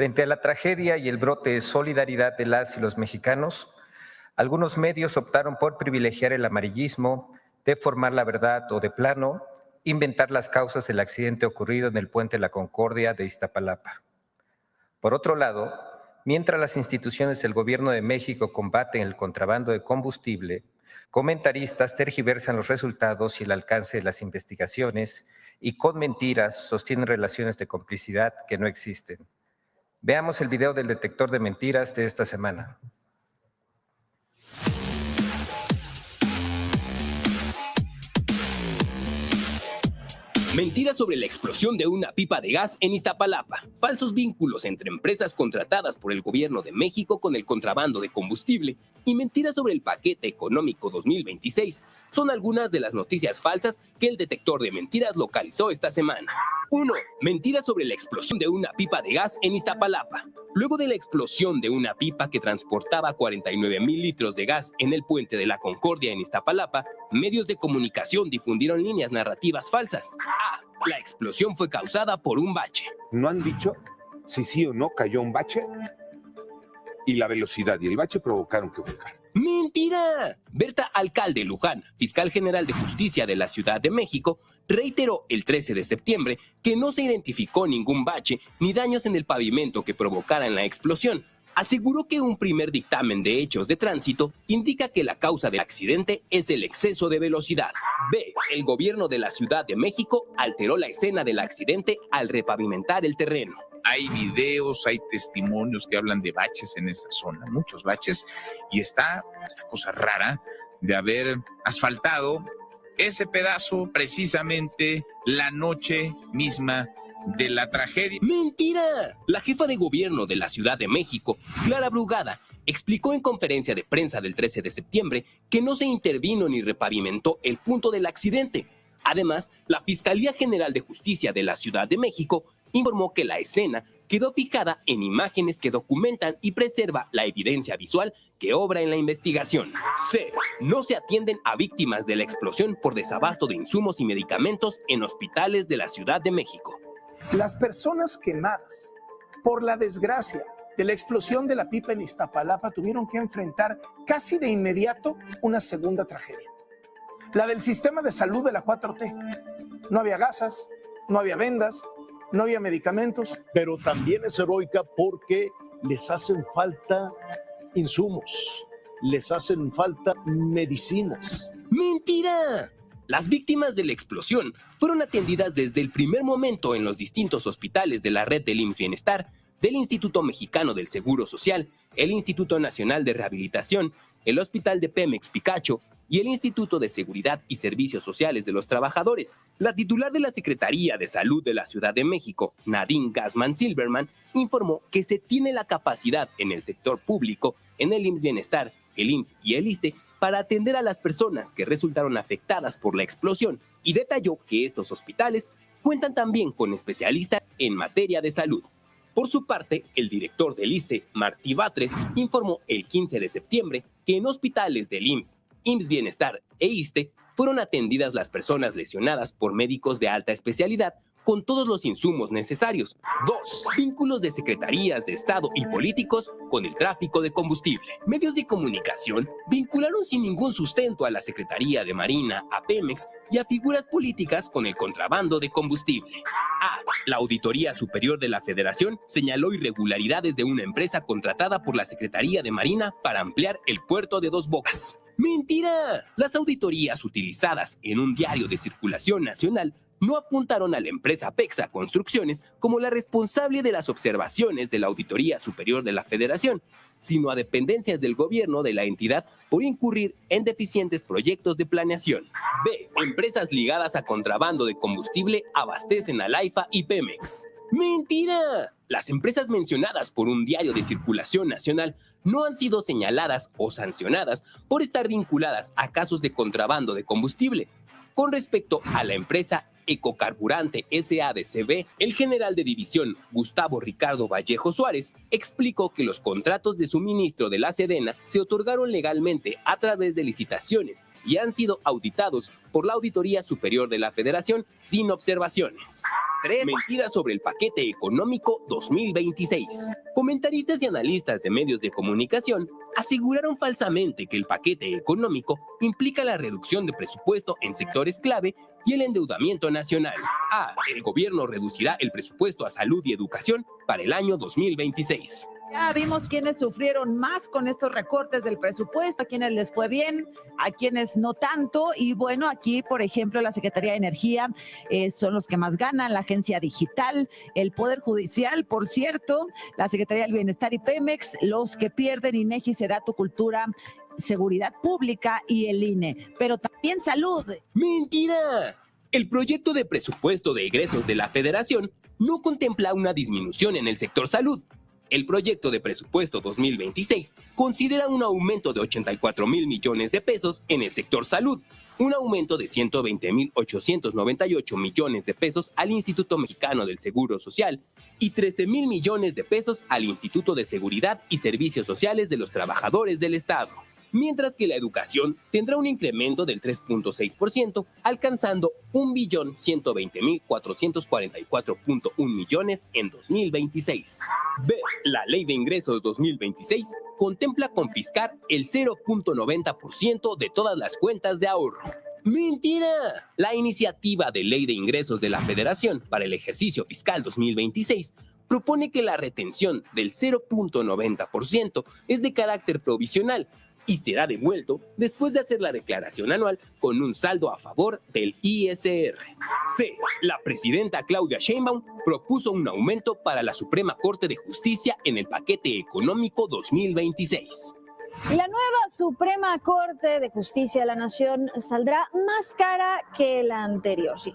Frente a la tragedia y el brote de solidaridad de las y los mexicanos, algunos medios optaron por privilegiar el amarillismo, deformar la verdad o de plano, inventar las causas del accidente ocurrido en el Puente La Concordia de Iztapalapa. Por otro lado, mientras las instituciones del Gobierno de México combaten el contrabando de combustible, comentaristas tergiversan los resultados y el alcance de las investigaciones y con mentiras sostienen relaciones de complicidad que no existen. Veamos el video del detector de mentiras de esta semana. Mentiras sobre la explosión de una pipa de gas en Iztapalapa. Falsos vínculos entre empresas contratadas por el Gobierno de México con el contrabando de combustible y mentiras sobre el paquete económico 2026 son algunas de las noticias falsas que el detector de mentiras localizó esta semana. 1. Mentiras sobre la explosión de una pipa de gas en Iztapalapa. Luego de la explosión de una pipa que transportaba 49,000 litros de gas en el Puente de la Concordia en Iztapalapa, medios de comunicación difundieron líneas narrativas falsas. A. La explosión fue causada por un bache. No han dicho si sí o no cayó un bache y la velocidad y el bache provocaron que volcara. ¡Mentira! Berta Alcalde Luján, fiscal general de justicia de la Ciudad de México, reiteró el 13 de septiembre que no se identificó ningún bache ni daños en el pavimento que provocaran la explosión. Aseguró que un primer dictamen de hechos de tránsito indica que la causa del accidente es el exceso de velocidad. B. El gobierno de la Ciudad de México alteró la escena del accidente al repavimentar el terreno. Hay videos, hay testimonios que hablan de baches en esa zona, muchos baches, y está esta cosa rara de haber asfaltado ese pedazo precisamente la noche misma de la tragedia. ¡Mentira! La jefa de gobierno de la Ciudad de México, Clara Brugada, explicó en conferencia de prensa del 13 de septiembre que no se intervino ni repavimentó el punto del accidente. Además, la Fiscalía General de Justicia de la Ciudad de México informó que la escena quedó fijada en imágenes que documentan y preserva la evidencia visual que obra en la investigación. C. No se atienden a víctimas de la explosión por desabasto de insumos y medicamentos en hospitales de la Ciudad de México. Las personas quemadas por la desgracia de la explosión de la pipa en Iztapalapa tuvieron que enfrentar casi de inmediato una segunda tragedia. La del sistema de salud de la 4T. No había gasas, no había vendas, no había medicamentos. Pero también es heroica porque les hacen falta insumos, les hacen falta medicinas. ¡Mentira! Las víctimas de la explosión fueron atendidas desde el primer momento en los distintos hospitales de la red del IMSS Bienestar, del Instituto Mexicano del Seguro Social, el Instituto Nacional de Rehabilitación, el Hospital de Pemex Picacho y el Instituto de Seguridad y Servicios Sociales de los Trabajadores. La titular de la Secretaría de Salud de la Ciudad de México, Nadine Gassman Silverman, informó que se tiene la capacidad en el sector público, en el IMSS Bienestar, el IMSS y el ISSSTE, para atender a las personas que resultaron afectadas por la explosión, y detalló que estos hospitales cuentan también con especialistas en materia de salud. Por su parte, el director del ISSSTE, Martí Batres, informó el 15 de septiembre que en hospitales del IMSS, IMSS Bienestar e ISSSTE fueron atendidas las personas lesionadas por médicos de alta especialidad con todos los insumos necesarios. 2. Vínculos de secretarías de Estado y políticos con el tráfico de combustible. Medios de comunicación vincularon sin ningún sustento a la Secretaría de Marina, a Pemex y a figuras políticas con el contrabando de combustible. A. La Auditoría Superior de la Federación señaló irregularidades de una empresa contratada por la Secretaría de Marina para ampliar el puerto de Dos Bocas. ¡Mentira! Las auditorías utilizadas en un diario de circulación nacional no apuntaron a la empresa Pexa Construcciones como la responsable de las observaciones de la Auditoría Superior de la Federación, sino a dependencias del gobierno de la entidad por incurrir en deficientes proyectos de planeación. B. Empresas ligadas a contrabando de combustible abastecen a Laifa y Pemex. ¡Mentira! Las empresas mencionadas por un diario de circulación nacional no han sido señaladas o sancionadas por estar vinculadas a casos de contrabando de combustible. Con respecto a la empresa Ecocarburante SADCB, el general de división Gustavo Ricardo Vallejo Suárez explicó que los contratos de suministro de la Sedena se otorgaron legalmente a través de licitaciones y han sido auditados por la Auditoría Superior de la Federación sin observaciones. 3 mentiras sobre el paquete económico 2026. Comentaristas y analistas de medios de comunicación aseguraron falsamente que el paquete económico implica la reducción de presupuesto en sectores clave y el endeudamiento nacional. El gobierno reducirá el presupuesto a salud y educación para el año 2026. Ya vimos quienes sufrieron más con estos recortes del presupuesto, a quienes les fue bien, a quienes no tanto. Y bueno, aquí, por ejemplo, la Secretaría de Energía son los que más ganan, la Agencia Digital, el Poder Judicial, por cierto, la Secretaría del Bienestar y Pemex, los que pierden INEGI, Sedatu, Cultura, Seguridad Pública y el INE. Pero también salud. ¡Mentira! El proyecto de presupuesto de egresos de la Federación no contempla una disminución en el sector salud. El proyecto de presupuesto 2026 considera un aumento de 84,000 millones de pesos en el sector salud, un aumento de 120,898 millones de pesos al Instituto Mexicano del Seguro Social y 13,000 millones de pesos al Instituto de Seguridad y Servicios Sociales de los Trabajadores del Estado. Mientras que la educación tendrá un incremento del 3.6%, alcanzando 1,120,444.1 millones en 2026. La Ley de Ingresos 2026 contempla confiscar el 0.90% de todas las cuentas de ahorro. ¡Mentira! La iniciativa de Ley de Ingresos de la Federación para el ejercicio fiscal 2026 propone que la retención del 0.90% es de carácter provisional y será devuelto después de hacer la declaración anual con un saldo a favor del ISR. La presidenta Claudia Sheinbaum propuso un aumento para la Suprema Corte de Justicia en el paquete económico 2026. La nueva Suprema Corte de Justicia de la Nación saldrá más cara que la anterior, sí.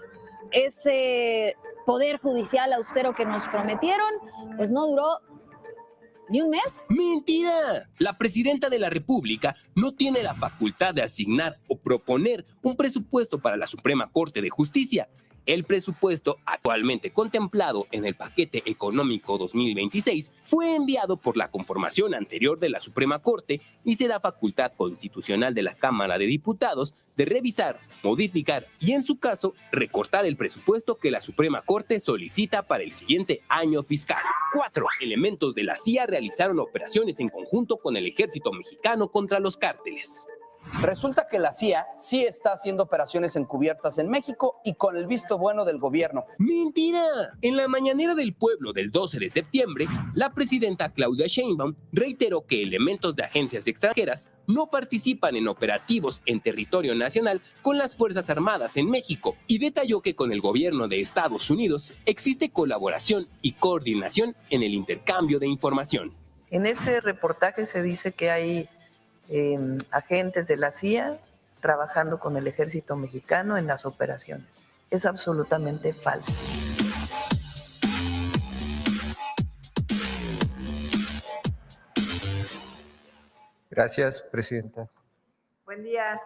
Ese poder judicial austero que nos prometieron, pues no duró ¿ni un mes? ¡Mentira! La presidenta de la República no tiene la facultad de asignar o proponer un presupuesto para la Suprema Corte de Justicia. El presupuesto actualmente contemplado en el paquete económico 2026 fue enviado por la conformación anterior de la Suprema Corte y será facultad constitucional de la Cámara de Diputados de revisar, modificar y, en su caso, recortar el presupuesto que la Suprema Corte solicita para el siguiente año fiscal. 4. Elementos de la CIA realizaron operaciones en conjunto con el ejército mexicano contra los cárteles. Resulta que la CIA sí está haciendo operaciones encubiertas en México y con el visto bueno del gobierno. ¡Mentira! En la mañanera del pueblo del 12 de septiembre, la presidenta Claudia Sheinbaum reiteró que elementos de agencias extranjeras no participan en operativos en territorio nacional con las Fuerzas Armadas en México y detalló que con el gobierno de Estados Unidos existe colaboración y coordinación en el intercambio de información. En ese reportaje se dice que hay agentes de la CIA trabajando con el ejército mexicano en las operaciones. Es absolutamente falso. Gracias, presidenta. Buen día.